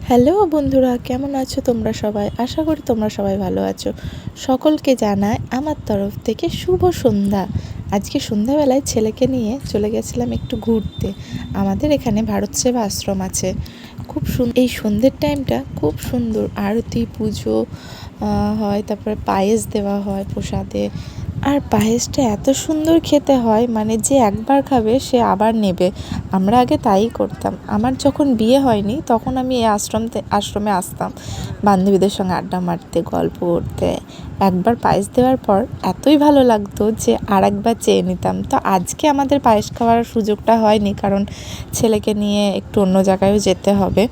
Hello বন্ধুরা, কেমন আছো তোমরা সবাই? আশা করি তোমরা সবাই ভালো আছো। সকলকে জানাই আমার তরফ থেকে শুভ সন্ধ্যা। আজকে সন্ধ্যাবেলায় ছেলেকে নিয়ে চলে গেছিলাম একটু ঘুরতে। আমাদের এখানে ভারত সেবা আশ্রম আছে। খুব সুন্দর, এই সন্ধ্যের টাইমটা খুব সুন্দর। আরতি, পুজো হয়, তারপরে পায়েস দেওয়া হয় প্রসাদে। আর পায়েসটা এত সুন্দর খেতে হয়, মানে যে একবার খাবে সে আবার নেবে। আমরা আগে তাই করতাম। আমার যখন বিয়ে হয়নি তখন আমি এই আশ্রমে আসতাম বান্ধবীদের সঙ্গে আড্ডা মারতে, গল্প করতে। একবার পায়েস দেওয়ার পর এতই ভালো লাগতো যে আর একবার চেয়ে নিতাম। তো আজকে আমাদের পায়েস খাওয়ার সুযোগটা হয়নি, কারণ ছেলেকে নিয়ে একটু অন্য জায়গায়ও যেতে হবে।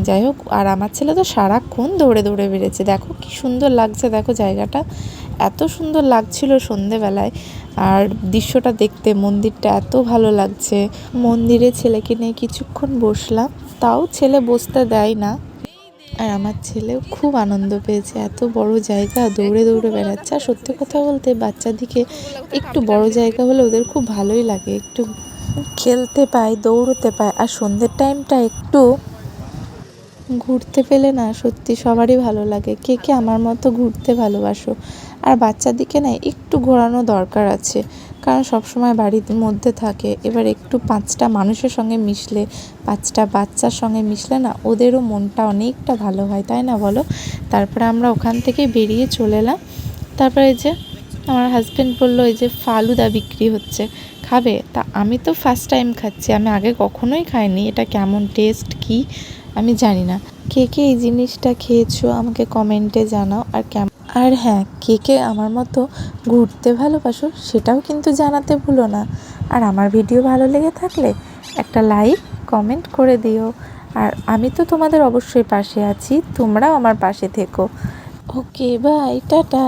যাই হোক, আর আমার ছেলে তো সারাক্ষণ দৌড়ে দৌড়ে বেড়েছে। দেখো কি সুন্দর লাগছে, দেখো জায়গাটা এত সুন্দর লাগছিল সন্ধেবেলায়। আর দৃশ্যটা দেখতে, মন্দিরটা এত ভালো লাগছে। মন্দিরে ছেলেকে নিয়ে কিছুক্ষণ বসলাম, তাও ছেলে বসতে দেয় না। আর আমার ছেলেও খুব আনন্দ পেয়েছে, এত বড় জায়গা, দৌড়ে দৌড়ে বেড়াচ্ছে। আর সত্যি কথা বলতে বাচ্চাদিকে একটু বড় জায়গা হলে ওদের খুব ভালোই লাগে, একটু খেলতে পায়, দৌড়তে পায়। আর সন্ধ্যের টাইমটা একটু ঘুরতে পেলে না সত্যি সবারই ভালো লাগে। কে কে আমার মতো ঘুরতে ভালোবাসো? আর বাচ্চাদিকে না একটু ঘোরানো দরকার আছে, কারণ সবসময় বাড়ির মধ্যে থাকে। এবার একটু 5টা মানুষের সঙ্গে মিশলে, 5টা বাচ্চার সঙ্গে মিশলে না ওদেরও মনটা অনেকটা ভালো হয়, তাই না বলো? তারপরে আমরা ওখান থেকে বেরিয়ে চলে এলাম। তারপরে এই যে আমার হাজব্যান্ড বললো এই যে ফালুদা বিক্রি হচ্ছে, খাবে? তা আমি তো ফার্স্ট টাইম খাচ্ছি, আমি আগে কখনোই খাইনি। এটা কেমন টেস্ট কি আমি জানি না। কে কে এই জিনিসটা খেয়েছো আমাকে কমেন্টে জানাও। আর হ্যাঁ, কে কে আমার মতো ঘুরতে ভালোবাসো সেটাও কিন্তু জানাতে ভুলো না। আর আমার ভিডিও ভালো লেগে থাকলে একটা লাইক কমেন্ট করে দিও। আর আমি তো তোমাদের অবশ্যই পাশে আছি, তোমরাও আমার পাশে থেকো। ওকে, বাই, টাটা।